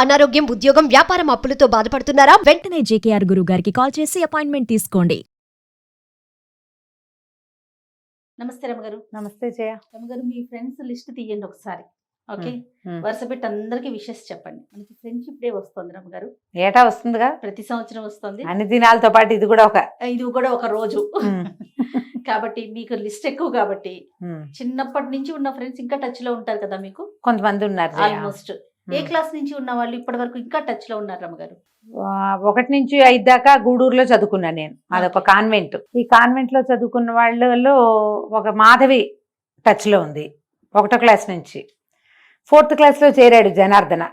అనారోగ్యం, ఉద్యోగం, వ్యాపారం అప్పులతో బాధపడుతున్నారా? వెంటనే జేకేఆర్ గురువు గారికి కాల్ చేసి అపాయింట్మెంట్ తీసుకోండి. నమస్తే రమగారు. నమస్తే జయ. రమగారు, మీ ఫ్రెండ్స్ లిస్ట్ తీయండి ఒకసారి. ఓకే, వరుస పెట్టి అందరికి విషెస్ చెప్పండి. మనకి ఫ్రెండ్షిప్ డే వస్తుంది రమగారు. ఏటా వస్తుందిగా, ప్రతి సంవత్సరం వస్తుంది. అన్ని దినాలతో పాటు ఇది కూడా ఒక రోజు. కాబట్టి మీకు లిస్ట్ ఎక్కువ కాబట్టి చిన్నప్పటి నుంచి ఉన్న ఫ్రెండ్స్ ఇంకా టచ్ లో ఉంటారు కదా మీకు? కొంతమంది ఉన్నారు ఆల్మోస్ట్. ఏ క్లాస్ నుంచి ఉన్న వాళ్ళు ఇప్పటి వరకు ఇంకా టచ్ లో ఉన్నారు రమగారు? 1 నుంచి 5 దాకా గూడూరులో చదువుకున్నాను నేను. అదొక కాన్వెంట్. ఈ కాన్వెంట్ లో చదువుకున్న వాళ్ళలో ఒక మాధవి టచ్ లో ఉంది 1వ క్లాస్ నుంచి. 4th క్లాస్ లో చేరాడు జనార్దన.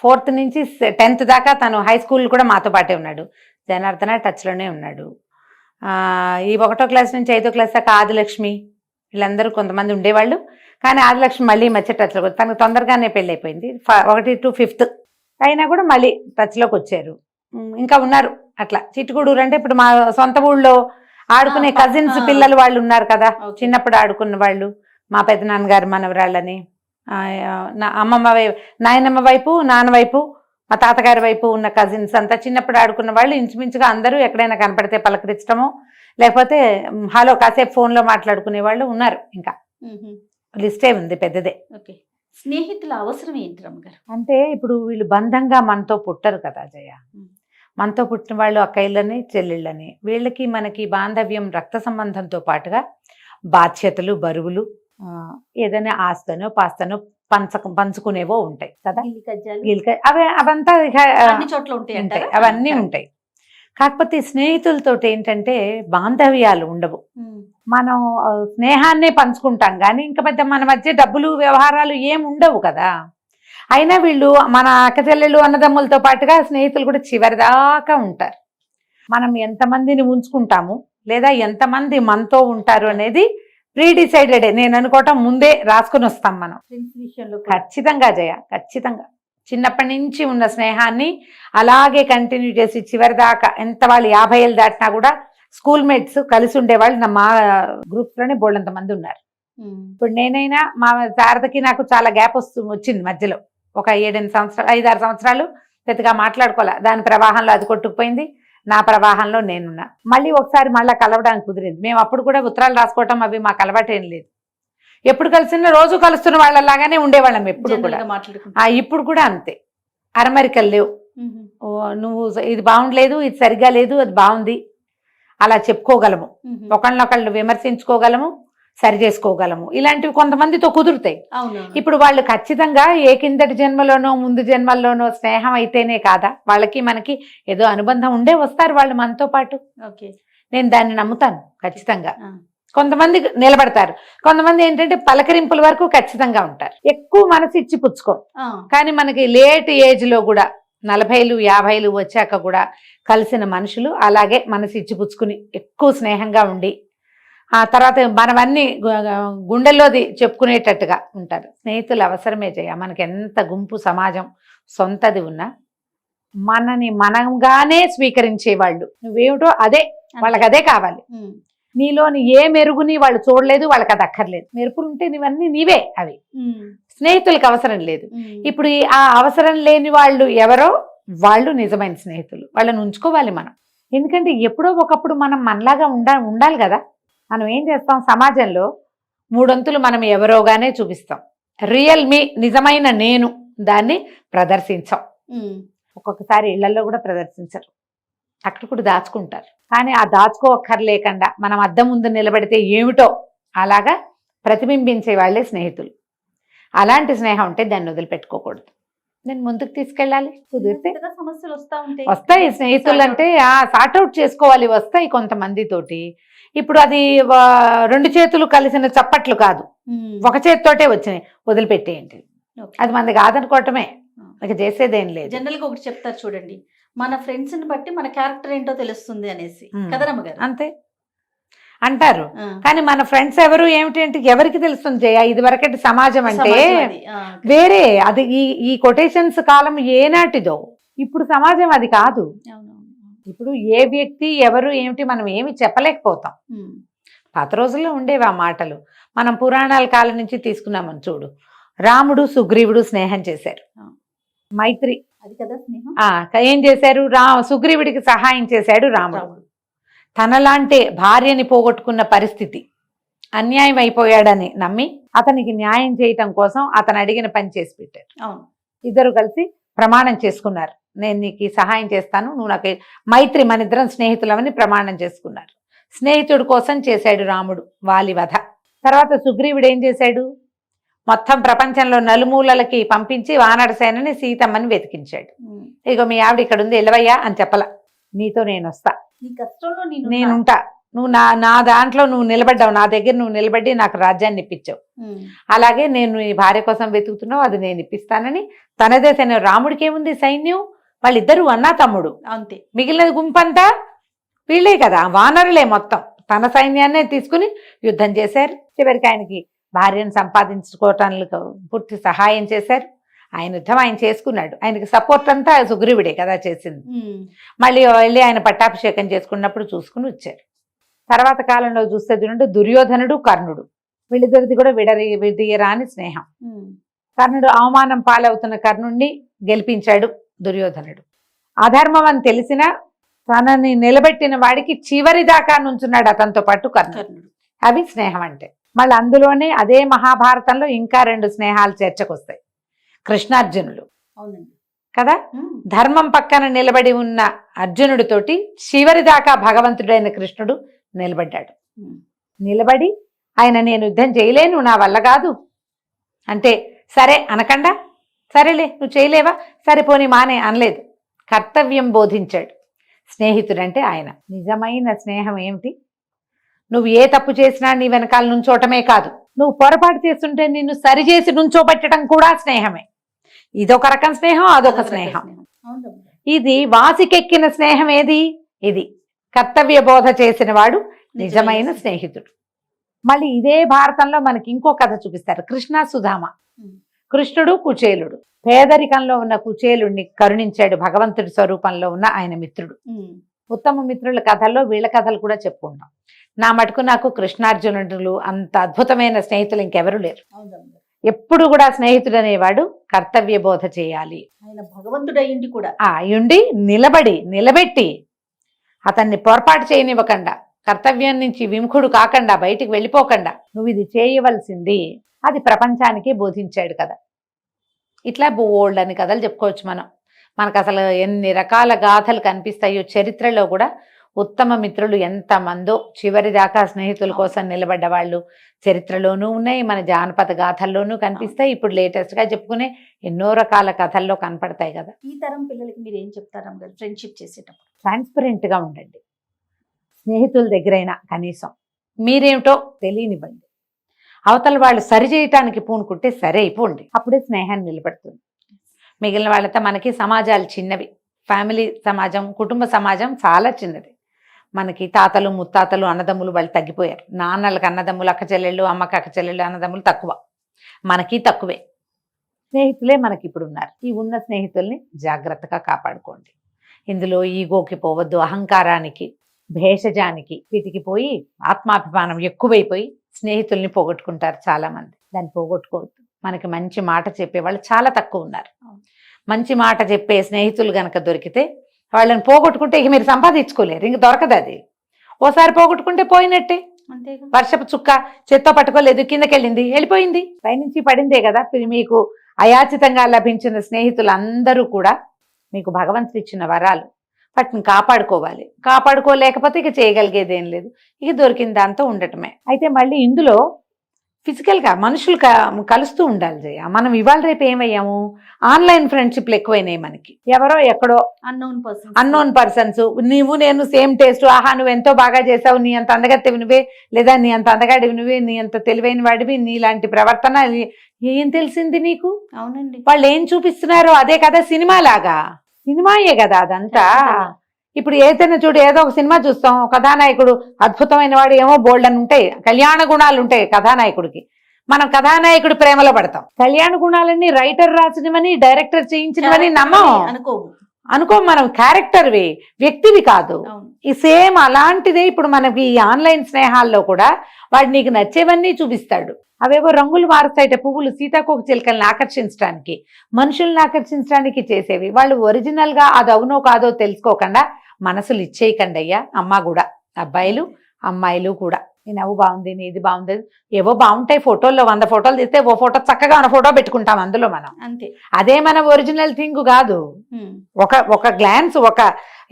4th నుంచి 10th దాకా తను హై స్కూల్ కూడా మాతో పాటే ఉన్నాడు. జనార్దన టచ్ లోనే ఉన్నాడు. ఈ 1వ క్లాస్ నుంచి 5వ క్లాస్ దాకా ఆదిలక్ష్మి, వీళ్ళందరూ కొంతమంది ఉండేవాళ్ళు. కానీ ఆదిలక్ష్మి మళ్ళీ మధ్య టచ్లోకి వచ్చి తనకు తొందరగానే పెళ్ళి అయిపోయింది. 1 to 5th అయినా కూడా మళ్ళీ టచ్లోకి వచ్చారు. ఇంకా ఉన్నారు అట్లా. చిట్టుగూడూరు అంటే ఇప్పుడు మా సొంత ఊళ్ళో ఆడుకునే కజిన్స్ పిల్లలు వాళ్ళు ఉన్నారు కదా, చిన్నప్పుడు ఆడుకున్న వాళ్ళు. మా పెద్దనాన్నగారు మనవరాళ్ళని, అమ్మమ్మ వైపు, నాయనమ్మ వైపు, నాన్న వైపు, మా తాతగారి వైపు ఉన్న కజిన్స్ అంతా చిన్నప్పుడు ఆడుకున్న వాళ్ళు ఇంచుమించుగా అందరూ ఎక్కడైనా కనపడితే పలకరించడమో లేకపోతే హలో కాసేపు ఫోన్లో మాట్లాడుకునే వాళ్ళు ఉన్నారు. ఇంకా లిస్టే ఉంది పెద్దదే. ఓకే, స్నేహితుల అవసరం ఏంటి రమ్మగారు? అంటే ఇప్పుడు వీళ్ళు బంధంగా మనతో పుట్టరు కదా జయ. మనతో పుట్టిన వాళ్ళు అక్కయ్యలని చెల్లెళ్ళని, వీళ్ళకి మనకి బాంధవ్యం రక్త సంబంధంతో పాటుగా బాధ్యతలు, బరువులు, ఏదైనా ఆస్తనో పాస్తనో పంచుకునేవో ఉంటాయి కదా. అవంతా చోట్ల ఉంటాయి, అవన్నీ ఉంటాయి. కాకపోతే స్నేహితులతో ఏంటంటే బాంధవ్యాలు ఉండవు. మనం స్నేహాన్నే పంచుకుంటాం కానీ ఇంకా పెద్ద మన మధ్య డబ్బులు వ్యవహారాలు ఏం ఉండవు కదా. అయినా వీళ్ళు మన అక్కచెల్లెళ్ళు అన్నదమ్ములతో పాటుగా స్నేహితులు కూడా చివరిదాకా ఉంటారు. మనం ఎంతమందిని ఉంచుకుంటాము లేదా ఎంతమంది మనతో ఉంటారు అనేది ప్రీడిసైడెడ్. నేను అనుకోవటం ముందే రాసుకుని వస్తాం మనం. ఖచ్చితంగా జయ, ఖచ్చితంగా చిన్నప్పటి నుంచి ఉన్న స్నేహాన్ని అలాగే కంటిన్యూ చేసి చివరిదాకా ఎంత వాళ్ళు 50 ఏళ్ళు దాటినా కూడా స్కూల్ మేట్స్ కలిసి ఉండేవాళ్ళు మా గ్రూప్స్ లోనే బోల్డంత మంది ఉన్నారు. ఇప్పుడు నేనైనా మా శారదకి నాకు చాలా గ్యాప్ వచ్చింది మధ్యలో. ఒక 7-8 సంవత్సరాలు 5-6 సంవత్సరాలు పెద్దగా మాట్లాడుకోలే. దాని ప్రవాహంలో అది కొట్టుకుపోయింది, నా ప్రవాహంలో నేనున్నా. మళ్ళీ ఒకసారి మళ్ళీ కలవడానికి కుదిరింది. మేము అప్పుడు కూడా ఉత్తరాలు రాసుకోవటం అవి మాకు అలవాటేం లేదు. ఎప్పుడు కలిసినా రోజు కలుస్తున్న వాళ్ళలాగానే ఉండేవాళ్ళం ఎప్పుడు కూడా. ఇప్పుడు కూడా అంతే, అరమరికలు లేవు. నువ్వు ఇది బాగుండలేదు, ఇది సరిగా లేదు, అది బాగుంది, అలా చెప్పుకోగలము. ఒకళ్ళనొకళ్ళు విమర్శించుకోగలము, సరి చేసుకోగలము. ఇలాంటివి కొంతమందితో కుదురుతాయి. ఇప్పుడు వాళ్ళు ఖచ్చితంగా ఏ కిందటి జన్మలోనో ముందు జన్మల్లోనో స్నేహం అయితేనే కాదా, వాళ్ళకి మనకి ఏదో అనుబంధం ఉండే వస్తారు వాళ్ళు మనతో పాటు. నేను దాన్ని నమ్ముతాను ఖచ్చితంగా. కొంతమంది నిలబడతారు, కొంతమంది ఏంటంటే పలకరింపుల వరకు ఖచ్చితంగా ఉంటారు. ఎక్కువ మనసు ఇచ్చి పుచ్చుకో. కానీ మనకి లేట్ ఏజ్ లో కూడా 40లు 50లు వచ్చాక కూడా కలిసిన మనుషులు అలాగే మనసు ఇచ్చి పుచ్చుకుని ఎక్కువ స్నేహంగా ఉండి ఆ తర్వాత మనవన్నీ గుండెల్లోది చెప్పుకునేటట్టుగా ఉంటారు. స్నేహితులు అవసరమే చేయ. మనకి ఎంత గుంపు సమాజం సొంతది ఉన్నా మనని మనంగానే స్వీకరించే వాళ్ళు, నువ్వేమిటో అదే వాళ్ళకి అదే కావాలి. నీలోని ఏ మెరుగుని వాళ్ళు చూడలేదు, వాళ్ళకి అది అక్కర్లేదు. మెరుపులు ఉంటే నీవన్నీ నీవే, అవి స్నేహితులకు అవసరం లేదు. ఇప్పుడు ఆ అవసరం లేని వాళ్ళు ఎవరో వాళ్ళు నిజమైన స్నేహితులు. వాళ్ళని ఉంచుకోవాలి మనం. ఎందుకంటే ఎప్పుడో ఒకప్పుడు మనం మనలాగా ఉండాలి కదా. మనం ఏం చేస్తాం, సమాజంలో 3 వంతులు మనం ఎవరోగానే చూపిస్తాం. రియల్ మీ, నిజమైన నేను, దాన్ని ప్రదర్శించాం. ఒక్కొక్కసారి ఇళ్లలో కూడా ప్రదర్శించరు, అక్కడ కూడా దాచుకుంటారు. కానీ ఆ దాచుకోక్కర్లేకుండా మనం అద్దం ముందు నిలబడితే ఏమిటో అలాగా ప్రతిబింబించే వాళ్ళే స్నేహితులు. అలాంటి స్నేహం ఉంటే దాన్ని వదిలిపెట్టుకోకూడదు. నేను ముందుకు తీసుకెళ్ళాలి. కుదిరితే సమస్యలు వస్తాయి. స్నేహితులు అంటే సార్ట్అవుట్ చేసుకోవాలి, వస్తాయి కొంతమందితోటి. ఇప్పుడు అది 2 చేతులు కలిసిన చప్పట్లు కాదు, ఒక చేతితోటే వచ్చినాయి, వదిలిపెట్టేయండి. అది మనది కాదనుకోవటమే, ఇక చేసేదేం లేదు. జనరల్ గా ఒకటి చెప్తారు చూడండి, మన ఫ్రెండ్స్ ని బట్టి మన క్యారెక్టర్ ఏంటో తెలుస్తుంది అనేసి కదా రమ్మగారు. అంతే అంటారు. కానీ మన ఫ్రెండ్స్ ఎవరు ఏమిటి అంటే ఎవరికి తెలుస్తుంది జయ. ఇది వరకటి సమాజం అంటే వేరే. అది ఈ కొటేషన్స్ కాలం ఏనాటిదో. ఇప్పుడు సమాజం అది కాదు. ఇప్పుడు ఏ వ్యక్తి ఎవరు ఏమిటి మనం ఏమి చెప్పలేకపోతాం. పాత రోజుల్లో ఉండేవి ఆ మాటలు. మనం పురాణాల కాలం నుంచి తీసుకున్నామని చూడు. రాముడు సుగ్రీవుడు స్నేహం చేశారు, మైత్రి అది కదా స్నేహం. ఏం చేశారు, సుగ్రీవుడికి సహాయం చేశాడు రాముడు. రాముడు. తనలాంటి భార్యని పోగొట్టుకున్న పరిస్థితి, అన్యాయం అయిపోయాడని నమ్మి అతనికి న్యాయం చేయటం కోసం అతను అడిగిన పని చేసి పెట్టారు. అవును. ఇద్దరు కలిసి ప్రమాణం చేసుకున్నారు, నేను నీకు ఈ సహాయం చేస్తాను, నువ్వు నాకు మైత్రి, మన ఇద్దరం స్నేహితులమని ప్రమాణం చేసుకున్నారు. స్నేహితుడి కోసం చేశాడు రాముడు వాలి వధ. తర్వాత సుగ్రీవుడు ఏం చేశాడు, మొత్తం ప్రపంచంలో నలుమూలలకి పంపించి వానర సేనని సీతమ్మని వెతికించాడు. ఇగో మీ ఆవిడ ఇక్కడ ఉంది, ఎలవయ్యా అని చెప్పలా, నీతో నేను వస్తా, నీ కష్టంలో నేనుంటా, నువ్వు నా దాంట్లో నువ్వు నిలబడ్డావు, నా దగ్గర నువ్వు నిలబడి నాకు రాజ్యాన్ని ఇప్పించావు, అలాగే నేను నీ భార్య కోసం వెతుకుతున్నావు, అది నేను ఇప్పిస్తానని తనదే సైన్యం. రాముడికి ఏముంది సైన్యం, వాళ్ళిద్దరూ అన్నా తమ్ముడు, అంతే. మిగిలిన గుంపంతా వీళ్ళే కదా, వానరులే మొత్తం. తన సైన్యాన్నే తీసుకుని యుద్ధం చేశారు. చివరికి ఆయనకి భార్యను సంపాదించుకోవటానికి పూర్తి సహాయం చేశారు. ఆయన యుద్ధం ఆయన చేసుకున్నాడు, ఆయనకి సపోర్ట్ అంతా సుగ్రీవుడే కదా చేసింది. మళ్ళీ వెళ్ళి ఆయన పట్టాభిషేకం చేసుకున్నప్పుడు చూసుకుని వచ్చారు. తర్వాత కాలంలో చూస్తే చూడండి, దుర్యోధనుడు కర్ణుడు, వీళ్ళిద్దరిది కూడా విడదీయరాని స్నేహం. కర్ణుడు అవమానం పాలవుతున్న కర్ణుడిని గెలిపించాడు దుర్యోధనుడు. అధర్మం అని తెలిసినా తనని నిలబెట్టిన వాడికి చివరి దాకా నుంచున్నాడు అతనితో పాటు కర్ణుడు. అవి స్నేహం అంటే. మళ్ళీ అందులోనే అదే మహాభారతంలో ఇంకా 2 స్నేహాలు చర్చకొస్తాయి, కృష్ణార్జునులు. అవునండి కదా, ధర్మం పక్కన నిలబడి ఉన్న అర్జునుడితోటి చివరి దాకా భగవంతుడైన కృష్ణుడు నిలబడ్డాడు. నిలబడి ఆయన నేను యుద్ధం చేయలేను, నా వల్ల కాదు అంటే సరే అనకుండా, సరేలే నువ్వు చేయలేవా, సరిపోని మానే అనలేదు, కర్తవ్యం బోధించాడు. స్నేహితుడంటే ఆయన. నిజమైన స్నేహం ఏమిటి, నువ్వు ఏ తప్పు చేసినా నీ వెనకాల నుంచోటమే కాదు, నువ్వు పొరపాటు చేస్తుంటే నిన్ను సరిచేసి నుంచోబెట్టడం కూడా స్నేహమే. ఇదొక రకం స్నేహం, అదొక స్నేహం. ఇది వాసికెక్కిన స్నేహం ఏది, ఇది కర్తవ్య బోధ చేసిన వాడు నిజమైన స్నేహితుడు. మళ్ళీ ఇదే భారతంలో మనకి ఇంకో కథ చూపిస్తారు, కృష్ణ సుధామ. కృష్ణుడు కుచేలుడు, పేదరికంలో ఉన్న కుచేలుడిని కరుణించాడు భగవంతుడి స్వరూపంలో ఉన్న ఆయన మిత్రుడు. ఉత్తమ మిత్రుల కథల్లో వీళ్ళ కథలు కూడా చెప్పుకుంటాం. నా మటుకు నాకు కృష్ణార్జునుడు అంత అద్భుతమైన స్నేహితులు ఇంకెవరూ లేరు. ఎప్పుడు కూడా స్నేహితుడు అనేవాడు కర్తవ్య బోధ చేయాలి, ఆయన భగవంతుడు అయ్యింది కూడా అయ్యుండి నిలబెట్టి అతన్ని పొరపాటు చేయనివ్వకుండా, కర్తవ్యం నుంచి విముఖుడు కాకుండా, బయటికి వెళ్ళిపోకుండా నువ్వు ఇది చేయవలసింది, అది ప్రపంచానికి బోధించాడు కదా. ఇట్లా బోల్డ్ అని కథలు చెప్పుకోవచ్చు మనం. మనకు అసలు ఎన్ని రకాల గాథలు కనిపిస్తాయో చరిత్రలో కూడా. ఉత్తమ మిత్రులు ఎంతమందో చివరి దాకా స్నేహితుల కోసం నిలబడ్డ వాళ్ళు చరిత్రలోనూ ఉన్నాయి, మన జానపద గాథల్లోనూ కనిపిస్తాయి, ఇప్పుడు లేటెస్ట్గా చెప్పుకునే ఎన్నో రకాల కథల్లో కనపడతాయి కదా. ఈ తరం పిల్లలకి మీరు ఏం చెప్తారా ఫ్రెండ్షిప్ చేసేటప్పుడు? ట్రాన్స్పరెంట్గా ఉండండి, స్నేహితుల దగ్గరైనా కనీసం మీరేమిటో తెలియనివ్వండి. అవతల వాళ్ళు సరి చేయటానికి పూనుకుంటే సరే అయిపోండి, అప్పుడే స్నేహాన్ని నిలబడుతుంది. మిగిలిన వాళ్ళతో మనకి సమాజాలు చిన్నవి, ఫ్యామిలీ సమాజం, కుటుంబ సమాజం చాలా చిన్నది. మనకి తాతలు ముత్తాతలు అన్నదమ్ములు వాళ్ళు తగ్గిపోయారు, నాన్నలకు అన్నదమ్ములు అక్క చెల్లెళ్ళు, అమ్మకి అక్క చెల్లెళ్ళు అన్నదమ్ములు తక్కువ, మనకి తక్కువే. స్నేహితులే మనకి ఇప్పుడు ఉన్నారు. ఈ ఉన్న స్నేహితుల్ని జాగ్రత్తగా కాపాడుకోండి. ఇందులో ఈగోకి పోవద్దు, అహంకారానికి భేషజానికి వీటికి పోయి ఆత్మాభిమానం ఎక్కువైపోయి స్నేహితుల్ని పోగొట్టుకుంటారు చాలామంది. దాన్ని పోగొట్టుకోవద్దు. మనకి మంచి మాట చెప్పేవాళ్ళు చాలా తక్కువ ఉన్నారు. మంచి మాట చెప్పే స్నేహితులు గనక దొరికితే వాళ్ళని పోగొట్టుకుంటే ఇక మీరు సంపాదించుకోలేరు, ఇంక దొరకదు. అది ఓసారి పోగొట్టుకుంటే పోయినట్టే. వర్షపు చుక్క చేత్తో పట్టుకోలేదు, కిందకెళ్ళింది, వెళ్ళిపోయింది, పైనుంచి పడిందే కదా. మీకు అయాచితంగా లభించిన స్నేహితులు అందరూ కూడా మీకు భగవంతుడు ఇచ్చిన వరాలు, వాటిని కాపాడుకోవాలి. కాపాడుకోలేకపోతే ఇక చేయగలిగేది ఏం లేదు, ఇక దొరికిన దాంతో ఉండటమే. అయితే మళ్ళీ ఇందులో ఫిజికల్గా మనుషులు కలుస్తూ ఉండాలి జయ. మనం ఇవాళ రేపు ఏమయ్యాము, ఆన్లైన్ ఫ్రెండ్షిప్లు ఎక్కువైనాయి మనకి. ఎవరో ఎక్కడో అన్నోన్ పర్సన్స్, నువ్వు నేను సేమ్ టేస్ట్, ఆహా నువ్వు ఎంతో బాగా చేసావు, నీ అంత అందగత్తెవి నువ్వే, లేదా నీ అంత అందగాడివి నువ్వే, నీ అంత తెలివైన వాడివి, నీలాంటి ప్రవర్తన ఏం తెలిసింది నీకు? అవునండి, వాళ్ళు ఏం చూపిస్తున్నారో అదే కదా సినిమా లాగా. సినిమాయే కదా అదంతా. ఇప్పుడు ఏదైనా చూడు, ఏదో ఒక సినిమా చూస్తాం, కథానాయకుడు అద్భుతమైన వాడు, ఏమో బోల్డ్ అని ఉంటాయి, కళ్యాణ గుణాలు ఉంటాయి కథానాయకుడికి. మనం కథానాయకుడి ప్రేమలో పడతాం. కళ్యాణ గుణాలన్నీ రైటర్ రాసినవని, డైరెక్టర్ చేయించినవని నమ్మం, అనుకోం. మనం క్యారెక్టర్వి, వ్యక్తివి కాదు. ఈ సేమ్ అలాంటిదే ఇప్పుడు మనకి ఈ ఆన్లైన్ స్నేహాల్లో కూడా వాడు నీకు నచ్చేవన్నీ చూపిస్తాడు. అవేవో రంగులు మారుస్తాయిట, పువ్వులు సీతాకోక చిలుకల్ని ఆకర్షించడానికి, మనుషుల్ని ఆకర్షించడానికి చేసేవి. వాళ్ళు ఒరిజినల్ గా అది అవునో కాదో తెలుసుకోకుండా మనసులు ఇచ్చేయకండి అయ్యా. అమ్మ కూడా, అబ్బాయిలు అమ్మాయిలు కూడా. నీ నవ్వు బాగుంది, నీది బాగుంది, ఏవో బాగుంటాయి ఫోటోల్లో. 100 ఫోటోలు తీస్తే ఓ ఫోటో చక్కగా ఉన్న ఫోటో పెట్టుకుంటాం అందులో మనం. అంతే, అదే మన ఒరిజినల్ థింగ్ కాదు. ఒక గ్లాన్స్,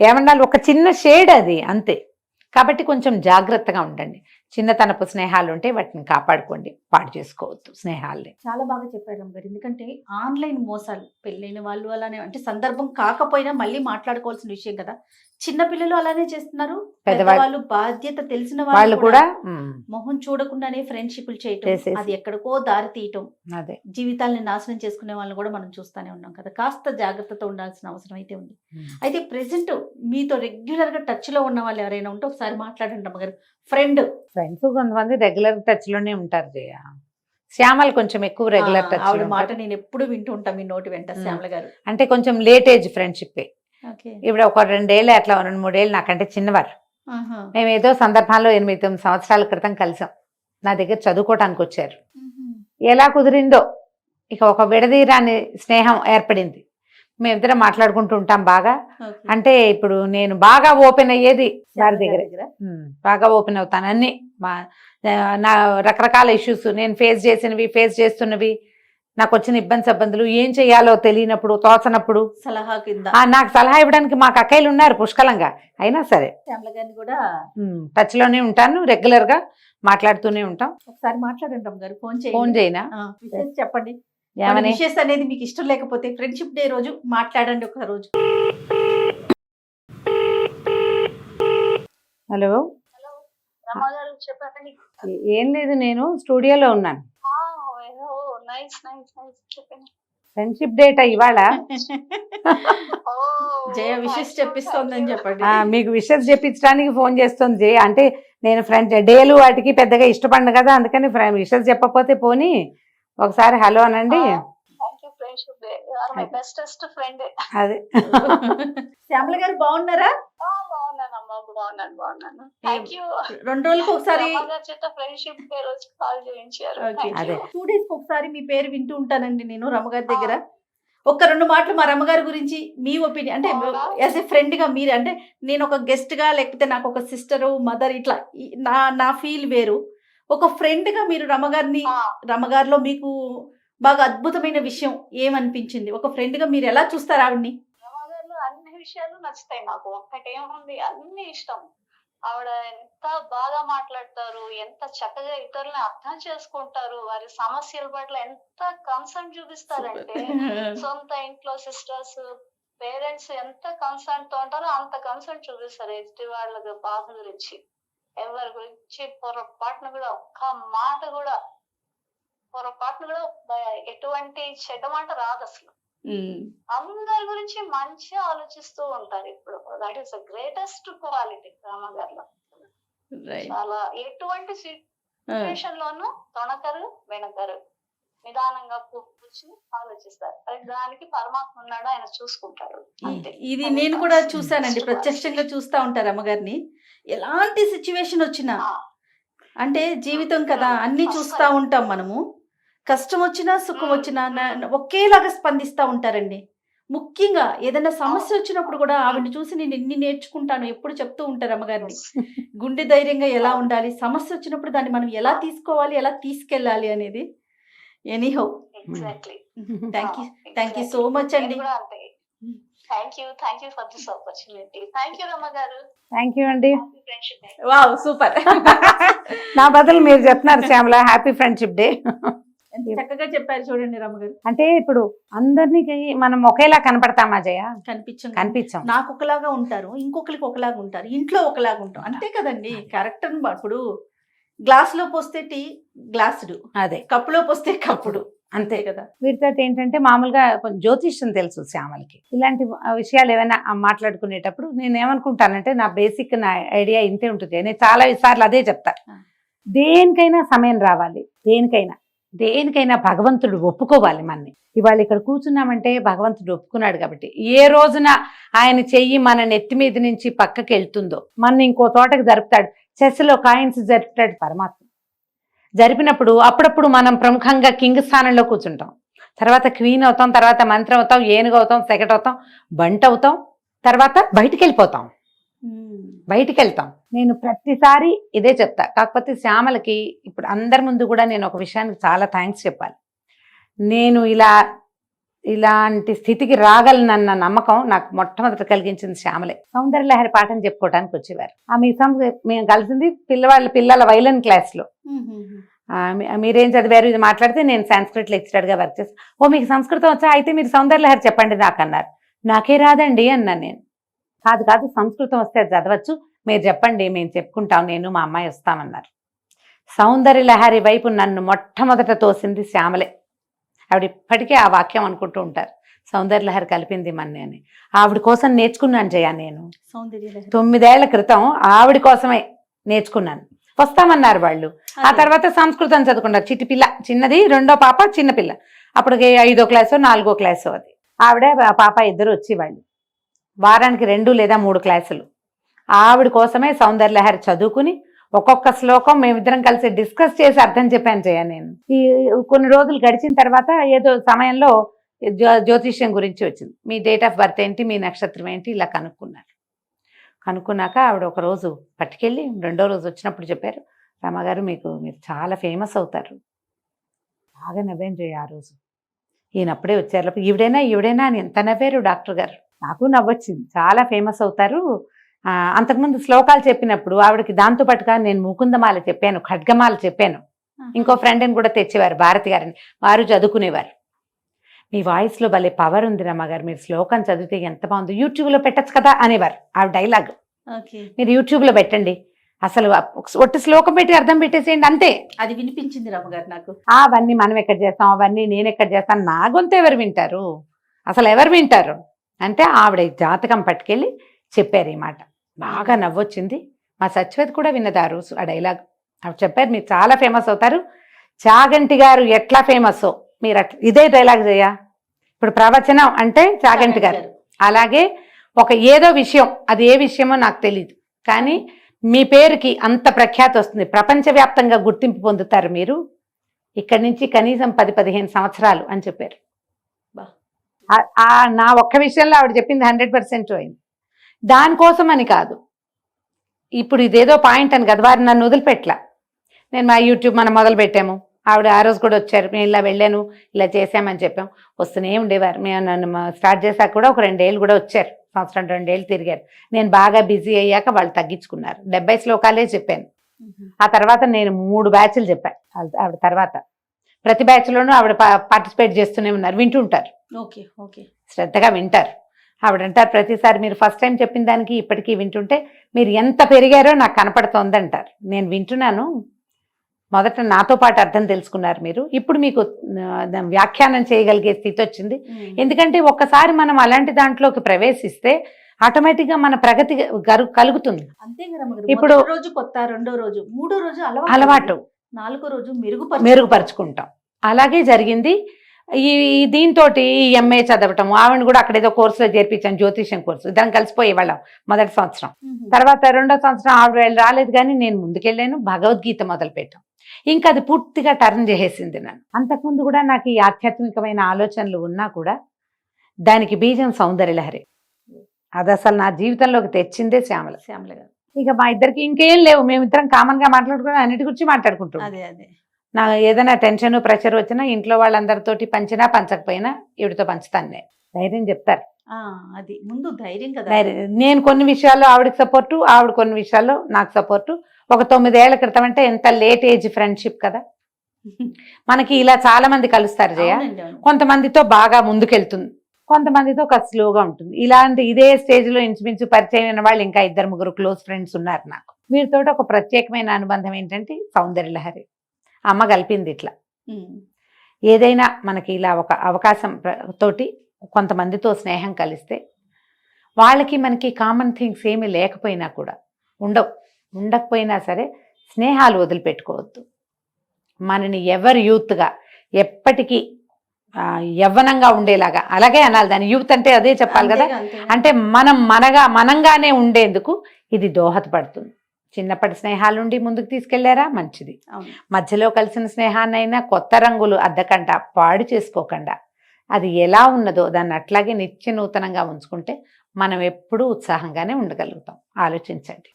ఏమన్నా ఒక చిన్న షేడ్ అది, అంతే. కాబట్టి కొంచెం జాగ్రత్తగా ఉండండి. చిన్నతనపు స్నేహాలు ఉంటే వాటిని కాపాడుకోండి, పాడు చేసుకోవద్దు స్నేహాల్ని. చాలా బాగా చెప్పారు అమ్మగారు. ఎందుకంటే ఆన్లైన్ మోసాలు, పెళ్ళైన వాళ్ళు అలానే, అంటే సందర్భం కాకపోయినా మళ్ళీ మాట్లాడుకోవాల్సిన విషయం కదా. చిన్న పిల్లలు అలానే చేస్తున్నారు, పెద్దవాళ్ళు బాధ్యత తెలిసిన వాళ్ళు కూడా మొహం చూడకుండానే ఫ్రెండ్షిప్లు చేయటం, అది ఎక్కడికో దారి తీయటం, అదే జీవితాలని నాశనం చేసుకునే వాళ్ళని కూడా మనం చూస్తూనే ఉన్నాం కదా. కాస్త జాగ్రత్తతో ఉండాల్సిన అవసరం అయితే ఉంది. అయితే ప్రెసెంట్ మీతో రెగ్యులర్ గా టచ్ లో ఉన్న వాళ్ళు ఎవరైనా ఉంటే ఒకసారి మాట్లాడండి అమ్మగారు. ఫ్రెండ్స్ కొంతమంది రెగ్యులర్ టచ్ లోనే ఉంటారు జయ. శ్యామల కొంచెం ఎక్కువ రెగ్యులర్ టచ్. ఆవిడ మాట నేను ఎప్పుడు వింటూ ఉంటాను మీ నోటి వెంట, శ్యామల గారు. అంటే కొంచెం లేట్ ఏజ్ ఫ్రెండ్షిప్. ఇప్పుడు ఒక 2 ఏళ్ళు అట్లా 2-3 ఏళ్ళు నాకంటే చిన్నవారు. మేము ఏదో సందర్భాల్లో 8-9 సంవత్సరాల క్రితం కలిసాం. నా దగ్గర చదువుకోవటానికి వచ్చారు. ఎలా కుదిరిందో ఇక ఒక విడదీరాని స్నేహం ఏర్పడింది. మేమిద్దరం మాట్లాడుకుంటూ ఉంటాం బాగా. అంటే ఇప్పుడు నేను బాగా ఓపెన్ అయ్యేది వారి దగ్గర, బాగా ఓపెన్ అవుతాను. అన్ని నా రకరకాల ఇష్యూస్, నేను ఫేస్ చేస్తున్నవి, నాకు వచ్చిన ఇబ్బందులు, ఏం చేయాలో తెలియనప్పుడు, తోచనప్పుడు సలహా కింద నాకు సలహా ఇవ్వడానికి మాకు అక్కయ్యలు ఉన్నారు పుష్కలంగా. అయినా సరే కూడా టచ్ లోనే ఉంటాను, రెగ్యులర్ గా మాట్లాడుతూనే ఉంటాం. ఒకసారి మాట్లాడండి అమ్మగారు, ఫోన్ చేయనా, చెప్పండి విషెస్ అనేది మీకు ఇష్టం లేకపోతే ఫ్రెండ్షిప్ డే రోజు మాట్లాడండి ఒక రోజు. హలో, ఏం లేదు, నేను స్టూడియోలో ఉన్నాను. ఫ్రెండ్షిప్ డేటా ఇవాళ. జయ విషెస్ చెప్పిస్తోందని చెప్పండి. మీకు విషెస్ చెప్పించడానికి ఫోన్ చేస్తుంది జయ. అంటే నేను ఫ్రెండ్ డేలు వాటికి పెద్దగా ఇష్టపడను కదా, అందుకని విషెస్ చెప్పకపోతే పోనీ ఒకసారి హలో అనండి. అదే శ్యామల గారు బాగున్నారా? 2 రోజులకు ఒకసారి 2 డేస్ ఒకసారి మీ పేరు వింటూ ఉంటానండి నేను రమ్మగారి దగ్గర. 1-2 మాటలు మా రమ్మగారి గురించి మీ ఒపీనియన్, అంటే యాజ్ ఏ ఫ్రెండ్ గా మీరు, అంటే నేను ఒక గెస్ట్ గా, లేకపోతే నాకు ఒక సిస్టరు, మదర్, ఇట్లా నా ఫీల్ వేరు. ఒక ఫ్రెండ్ గా మీరు రమ్మగారిలో మీకు బాగా అద్భుతమైన విషయం ఏమనిపించింది? ఒక ఫ్రెండ్ గా మీరు ఎలా చూస్తారు ఆవిడ్ని? అన్ని విషయాలు నచ్చుతాయి నాకు. ఒక్కటేముంది, అన్ని ఇష్టం. ఆవిడ ఎంత బాగా మాట్లాడతారు, ఎంత చక్కగా ఇతరులని అర్థం చేసుకుంటారు, వారి సమస్యల పట్ల ఎంత కన్సర్న్ చూపిస్తారంటే, సొంత ఇంట్లో సిస్టర్స్, పేరెంట్స్ ఎంత కన్సర్న్ తో ఉంటారో అంత కన్సర్న్ చూపిస్తారు ఎదుటి వాళ్ళ బాధ గురించి. ఎవరి గురించి పొరపాటును కూడా, ఒక్క మాట కూడా, పొరపాటును కూడా ఎటువంటి చెడ్డ మాట రాదు అసలు. అందరి గురించి మంచిగా ఆలోచిస్తూ ఉంటారు. ఇప్పుడు that is the greatest quality రామగారిలో. చాలా ఎటువంటి సిచ్యువేషన్ లోనూ తొణకరు, వెనకరు, నిదానంగా కూర్చుని ఆలోచిస్తారు. అది దానికి పరమాత్మ ఉన్నాడు, ఆయన చూసుకుంటారు. ఇది నేను కూడా చూసానండి, ప్రత్యక్షంగా చూస్తా ఉంటారు అమ్మగారిని. ఎలాంటి సిచ్యువేషన్ వచ్చినా, అంటే జీవితం కదా, అన్ని చూస్తా ఉంటాం మనము. కష్టం వచ్చినా సుఖం వచ్చినా ఒకేలాగా స్పందిస్తూ ఉంటారండి. ముఖ్యంగా ఏదైనా సమస్య వచ్చినప్పుడు కూడా ఆవిడని చూసి నేను ఎన్ని నేర్చుకుంటాను ఎప్పుడు చెప్తూ ఉంటారు అమ్మగారిని. గుండె ధైర్యంగా ఎలా ఉండాలి, సమస్య వచ్చినప్పుడు దాన్ని మనం ఎలా తీసుకోవాలి, ఎలా తీసుకెళ్ళాలి అనేది. Anyhow, thank you so much అండి. Thank you for this opportunity. Thank you Ramma గారు. థ్యాంక్ యూ అండి. Wow, super. నా బదులు మీరు చెప్తున్నారు శ్యామల, హ్యాపీ ఫ్రెండ్షిప్ డే. చక్కగా చెప్పారు చూడండి రమ్మగారు. అంటే ఇప్పుడు అందరికి మనం ఒకేలా కనపడతామా జయ? కనిపించాం. నాకు ఒకలాగా ఉంటారు, ఇంకొకరికి ఒకలాగా ఉంటారు, ఇంట్లో ఒకలాగా ఉంటాం, అంతే కదండి. క్యారెక్టర్. ఇప్పుడు గ్లాస్ లో పోస్తే టీ గ్లాసుడు, అదే కప్పులో పోస్తే కప్పుడు, అంతే కదా. వీటితో ఏంటంటే మామూలుగా కొంచెం జ్యోతిష్యం తెలుసు శ్యామలకి. ఇలాంటి విషయాలు ఏమైనా మాట్లాడుకునేటప్పుడు నేను ఏమనుకుంటానంటే, నా బేసిక్ నా ఐడియా ఇంతే ఉంటుంది. నేను చాలా సార్లు అదే చెప్తా, దేనికైనా సమయం రావాలి, దేనికైనా దేనికైనా భగవంతుడు ఒప్పుకోవాలి మనని. ఇవాళ ఇక్కడ కూర్చున్నామంటే భగవంతుడు ఒప్పుకున్నాడు కాబట్టి, ఏ రోజున ఆయన చెయ్యి మన నెత్తి మీద నుంచి పక్కకి వెళ్తుందో మన ఇంకో తోటకి జరుపుతాడు. చెస్లో కాయిన్స్ జరుపుతాడు పరమాత్మ. జరిపినప్పుడు అప్పుడప్పుడు మనం ప్రముఖంగా కింగ్ స్థానంలో కూర్చుంటాం, తర్వాత క్వీన్ అవుతాం, తర్వాత మంత్రి అవుతాం, ఏనుగు అవుతాం, సెకట్ అవుతాం, బంట్ అవుతాం, తర్వాత బయటికి వెళ్ళిపోతాం. నేను ప్రతిసారి ఇదే చెప్తా. కాకపోతే శ్యామలకి ఇప్పుడు అందరి ముందు కూడా నేను ఒక విషయానికి చాలా థ్యాంక్స్ చెప్పాలి. నేను ఇలాంటి స్థితికి రాగలనన్న నమ్మకం నాకు మొట్టమొదట కలిగించింది శ్యామలే. సౌందర్యలహరి పాఠం చెప్పుకోవడానికి వచ్చేవారు. మేము కలిసింది పిల్లల వైలన్ క్లాస్లో. మీరేం చదివారు ఇది మాట్లాడితే నేను సంస్కృత్ లెక్చరర్గా వర్క్ చేస్తాను. ఓ మీకు సంస్కృతం వచ్చా, అయితే మీరు సౌందర్యలహరి చెప్పండి నాకు అన్నారు. నాకే రాదండి అన్నాను నేను. కాదు సంస్కృతం వస్తే అది చదవచ్చు, మీరు చెప్పండి, మేము చెప్పుకుంటాం, నేను మా అమ్మాయి వస్తామన్నారు. సౌందర్యలహరి వైపు నన్ను మొట్టమొదట తోసింది శ్యామలే. ఆవిడ ఇప్పటికే ఆ వాక్యం అనుకుంటూ ఉంటారు, సౌందర్యలహరి కలిపింది మన్ని అని. ఆవిడ కోసం నేర్చుకున్నాను జయ. నేను 9 ఏళ్ల క్రితం ఆవిడ కోసమే నేర్చుకున్నాను. వస్తామన్నారు వాళ్ళు. ఆ తర్వాత సంస్కృతం చదువుకున్నారు. చిట్టిపిల్ల, చిన్నది, రెండో పాప చిన్నపిల్ల, అప్పటికి 5వ క్లాసో 4వ క్లాసో. అది ఆవిడ పాప ఇద్దరు వచ్చేవాళ్ళు. వారానికి 2 లేదా 3 క్లాసులు. ఆవిడ కోసమే సౌందర్యలహరి చదువుకుని ఒక్కొక్క శ్లోకం మేమిద్దరం కలిసి డిస్కస్ చేసి అర్థం చెప్పాను జయ. నేను కొన్ని రోజులు గడిచిన తర్వాత ఏదో సమయంలో జ్యోతిష్యం గురించి వచ్చింది. మీ డేట్ ఆఫ్ బర్త్ ఏంటి, మీ నక్షత్రం ఏంటి, ఇలా కనుక్కున్నాక ఆవిడ ఒక రోజు పట్టుకెళ్ళి 2వ రోజు వచ్చినప్పుడు చెప్పారు, రమ్మగారు మీరు చాలా ఫేమస్ అవుతారు. బాగా నవ్వాను జయ ఆ రోజు. ఈయనప్పుడే వచ్చారు. ఈవిడైనా అని ఎంత నవ్వారు డాక్టర్ గారు. నాకు నవ్వొచ్చింది. చాలా ఫేమస్ అవుతారు. అంతకుముందు శ్లోకాలు చెప్పినప్పుడు ఆవిడకి దాంతోపాటుగా నేను ముకుందమాల చెప్పాను, ఖడ్గమాల చెప్పాను. ఇంకో ఫ్రెండ్ని కూడా తెచ్చేవారు, భారతి గారిని. వారు చదువుకునేవారు. మీ వాయిస్లో భలే పవర్ ఉంది రమ్మగారు, మీరు శ్లోకం చదివితే ఎంత బాగుంది, యూట్యూబ్లో పెట్టచ్చు కదా అనేవారు. ఆ డైలాగ్ మీరు యూట్యూబ్లో పెట్టండి, అసలు ఒట్టి శ్లోకం పెట్టి అర్థం పెట్టేసేయండి అంతే. అది వినిపించింది రమ్మగారు నాకు. అవన్నీ మనం ఎక్కడ చేస్తాం, అవన్నీ నేను ఎక్కడ చేస్తాను, నా గొంతు ఎవరు వింటారు, అసలు ఎవరు వింటారు అంటే ఆవిడ జాతకం పట్టుకెళ్ళి చెప్పారు. ఈ మాట బాగా నవ్వొచ్చింది. మా సత్యవతి కూడా విన్నది ఆ రోజు ఆ డైలాగ్. ఆవిడ చెప్పారు, మీరు చాలా ఫేమస్ అవుతారు, చాగంటి గారు ఎట్లా ఫేమస్సో మీరు అట్లా. ఇదే డైలాగ్ చేయ. ఇప్పుడు ప్రవచనం అంటే చాగంటి గారు, అలాగే ఒక ఏదో విషయం, అది ఏ విషయమో నాకు తెలియదు, కానీ మీ పేరుకి అంత ప్రఖ్యాతి వస్తుంది, ప్రపంచవ్యాప్తంగా గుర్తింపు పొందుతారు మీరు, ఇక్కడి నుంచి కనీసం 10-15 సంవత్సరాలు అని చెప్పారు. నా ఒక్క విషయంలో ఆవిడ చెప్పింది 100% అయింది. దానికోసం అని కాదు, ఇప్పుడు ఇదేదో పాయింట్ అని కదా, వారు నన్ను వదిలిపెట్టలా. నేను మా యూట్యూబ్ మనం మొదలు పెట్టాము, ఆవిడ ఆ రోజు కూడా వచ్చారు, నేను ఇలా వెళ్ళాను, ఇలా చేసామని చెప్పాం, వస్తూనే ఉండేవారు. మేము నన్ను స్టార్ట్ చేశాక కూడా ఒక 2 ఏళ్ళు కూడా వచ్చారు, సంవత్సరం 2 ఏళ్ళు తిరిగారు. నేను బాగా బిజీ అయ్యాక వాళ్ళు తగ్గించుకున్నారు. 70 శ్లోకాలే చెప్పాను. ఆ తర్వాత నేను 3 బ్యాచ్లు చెప్పాను ఆవిడ తర్వాత. ప్రతి బ్యాచ్లోనూ ఆవిడ పార్టిసిపేట్ చేస్తూనే ఉన్నారు, వింటుంటారు. ఓకే శ్రద్ధగా వింటారు. ఆవిడ అంటారు ప్రతిసారి, మీరు ఫస్ట్ టైం చెప్పిన దానికి ఇప్పటికీ వింటుంటే మీరు ఎంత పెరిగారో నాకు కనపడుతోంది అంటారు. నేను వింటున్నాను, మొదట నాతో పాటు అర్థం తెలుసుకున్నారు మీరు, ఇప్పుడు మీకు వ్యాఖ్యానం చేయగలిగే స్థితి వచ్చింది. ఎందుకంటే ఒక్కసారి మనం అలాంటి దాంట్లోకి ప్రవేశిస్తే ఆటోమేటిక్గా మన ప్రగతి కలుగుతుంది. అంతే కదా. ఇప్పుడు రోజు కొత్త, 2వ రోజు, 3వ రోజు అలవాటు, 4వ రోజు మెరుగుపరుచుకుంటాం. అలాగే జరిగింది. దీంతో ఎంఏ చదవటం, ఆవిడ కూడా అక్కడ ఏదో కోర్సులో చేర్పించాను, జ్యోతిష్యం కోర్సు. ఇద్దరం కలిసిపోయే వాళ్ళం మొదటి సంవత్సరం. తర్వాత 2వ సంవత్సరం ఆవిడ రాలేదు, కానీ నేను ముందుకెళ్ళాను, భగవద్గీత మొదలు పెట్టాం. ఇంకా అది పూర్తిగా టర్న్ చేసేసింది నన్ను. అంతకుముందు కూడా నాకు ఈ ఆధ్యాత్మికమైన ఆలోచనలు ఉన్నా కూడా దానికి బీజం సౌందర్యలహరి. అది అసలు నా జీవితంలోకి తెచ్చిందే శ్యామల గారు. ఇక మా ఇద్దరికి ఇంకేం లేవు, మేమిద్దరం కామన్ గా మాట్లాడుకుని అన్నిటి గురించి మాట్లాడుకుంటాం. నా ఏదైనా టెన్షన్ ప్రెషర్ వచ్చినా ఇంట్లో వాళ్ళందరితోటి పంచినా పంచకపోయినా ఈవిడతో పంచుతాను. నేను ధైర్యం చెప్తారు, అది ముందు ధైర్యం కదా. నేను కొన్ని విషయాల్లో ఆవిడకి సపోర్టు, ఆవిడ కొన్ని విషయాల్లో నాకు సపోర్టు. ఒక 9 ఏళ్ల క్రితం అంటే ఎంత లేట్ ఏజ్ ఫ్రెండ్షిప్ కదా. మనకి ఇలా చాలా మంది కలుస్తారు జయ. కొంతమందితో బాగా ముందుకెళ్తుంది, కొంతమందితో ఒక స్లోగా ఉంటుంది. ఇదే స్టేజ్ లో ఇంచుమించు పరిచయం అయిన వాళ్ళు ఇంకా 2-3 క్లోజ్ ఫ్రెండ్స్ ఉన్నారు నాకు. వీరితో ఒక ప్రత్యేకమైన అనుబంధం ఏంటంటే సౌందర్యలహరి అమ్మ కలిపింది. ఇట్లా ఏదైనా మనకి ఇలా ఒక అవకాశం తోటి కొంతమందితో స్నేహం కలిస్తే వాళ్ళకి మనకి కామన్ థింగ్స్ ఏమీ లేకపోయినా కూడా ఉండకపోయినా సరే స్నేహాలు వదిలిపెట్టుకోవద్దు. మనని ఎవరు యూత్గా ఎప్పటికీ యవ్వనంగా ఉండేలాగా, అలాగే అనాలి దాన్ని, యూత్ అంటే అదే చెప్పాలి కదా. అంటే మనంగానే ఉండేందుకు ఇది దోహదపడుతుంది. చిన్నప్పటి స్నేహాల నుండి ముందుకు తీసుకెళ్లారా, మంచిది. మధ్యలో కలిసిన స్నేహాన్నైనా కొత్త రంగులు అద్దకుండా పాడు చేసుకోకుండా అది ఎలా ఉన్నదో దాన్ని అట్లాగే నిత్య నూతనంగా ఉంచుకుంటే మనం ఎప్పుడూ ఉత్సాహంగానే ఉండగలుగుతాం. ఆలోచించండి.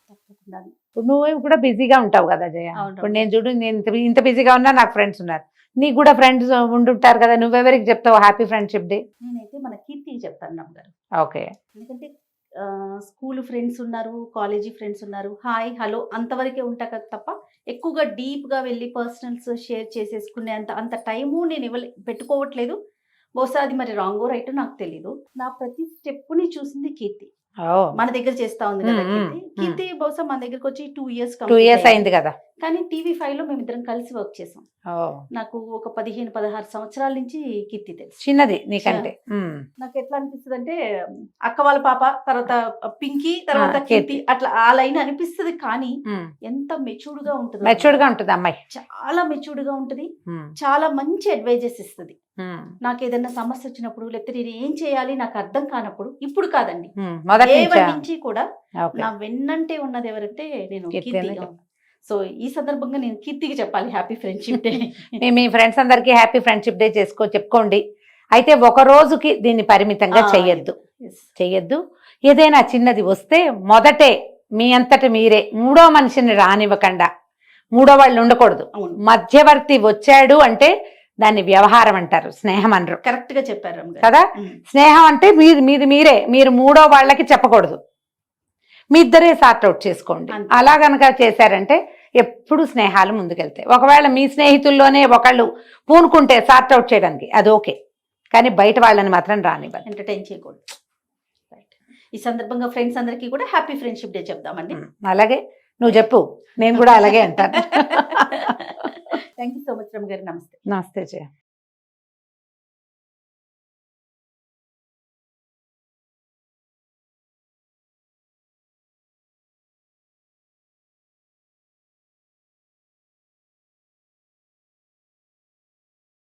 ఇప్పుడు నువ్వు కూడా బిజీగా ఉంటావు కదా జయ. ఇప్పుడు నేను చూడు, నేను ఇంత బిజీగా ఉన్నా నాకు ఫ్రెండ్స్ ఉన్నారు, నీకు కూడా ఫ్రెండ్స్ ఉండుంటారు కదా. నువ్వెవరికి చెప్తావు హ్యాపీ ఫ్రెండ్షిప్ డే? నేనైతే మన కీర్తికి చెప్తాను నమ్మగారు. ఓకే. ఎందుకంటే స్కూల్ ఫ్రెండ్స్ ఉన్నారు, కాలేజీ ఫ్రెండ్స్ ఉన్నారు, హాయ్ హలో అంతవరకే ఉంటా కదా తప్ప ఎక్కువగా డీప్గా వెళ్ళి పర్సనల్స్ షేర్ చేసేసుకునే అంత టైము నేను పెట్టుకోవట్లేదు. బహుశా అది మరి రాంగో రైట్ నాకు తెలీదు. నా ప్రతి స్టెప్ని చూసింది కీర్తి. మన దగ్గర చేస్తా ఉంది కదా కీర్తి. కీర్తి బహుశా మన దగ్గరకు వచ్చి 2 years అయింది కదా. కానీ TV5 లో మేమిద్దరం కలిసి వర్క్ చేసాం. నాకు ఒక 15-16 సంవత్సరాల నుంచి కీర్తి తెలుసు. చిన్నది నీకంటే. నాకు ఎట్లా అనిపిస్తుంది అంటే అక్క వాళ్ళ పాప, తర్వాత పింకీ, తర్వాత కీర్తి, అట్లా ఆ లైన్ అనిపిస్తుంది. కానీ ఎంత మెచ్యూర్డ్ గా ఉంటుంది అమ్మాయి, చాలా మెచ్యూర్డ్ గా ఉంటుంది. చాలా మంచి అడ్వైజెస్ ఇస్తుంది. నాకు ఏదైనా సమస్య వచ్చినప్పుడు, లేకపోతే నేను ఏం చేయాలి నాకు అర్థం కానప్పుడు, ఇప్పుడు కాదండి మొదటి నుంచి కూడా నా వెన్నంటే ఉన్నది ఎవరంటే నేను కీర్తి. సో ఈ సందర్భంగా నేను కీర్తికి చెప్పాలి హ్యాపీ ఫ్రెండ్షిప్ డే. మీ ఫ్రెండ్స్ అందరికీ హ్యాపీ ఫ్రెండ్షిప్ డే చెప్పుకోండి. అయితే ఒక రోజుకి దీన్ని పరిమితంగా చెయ్యొద్దు. ఏదైనా చిన్నది వస్తే మొదటే మీ అంతట మీరే మూడో మనిషిని రానివ్వకుండా, మూడో వాళ్ళు ఉండకూడదు. మధ్యవర్తి వచ్చాడు అంటే దాన్ని వ్యవహారం అంటారు, స్నేహం అనరు. కరెక్ట్ గా చెప్పారు కదా. స్నేహం అంటే మీరు మూడో వాళ్ళకి చెప్పకూడదు, మీ ఇద్దరే సార్ట్ అవుట్ చేసుకోండి. అలా గనక చేశారంటే ఎప్పుడు స్నేహాలు ముందుకెళ్తాయి. ఒకవేళ మీ స్నేహితుల్లోనే ఒకళ్ళు పూనుకుంటే సార్ట్ అవుట్ చేయడానికి అది ఓకే, కానీ బయట వాళ్ళని మాత్రం రానివ్వాలి, ఎంటర్టైన్ చేయకూడదు. ఈ సందర్భంగా ఫ్రెండ్స్ అందరికీ కూడా హ్యాపీ ఫ్రెండ్షిప్ డే చెప్దామండి. అలాగే నువ్వు చెప్పు, నేను కూడా అలాగే అంటాను. థ్యాంక్ యూ సో మచ్ రమ్మ గారు. నమస్తే. నమస్తే జయ.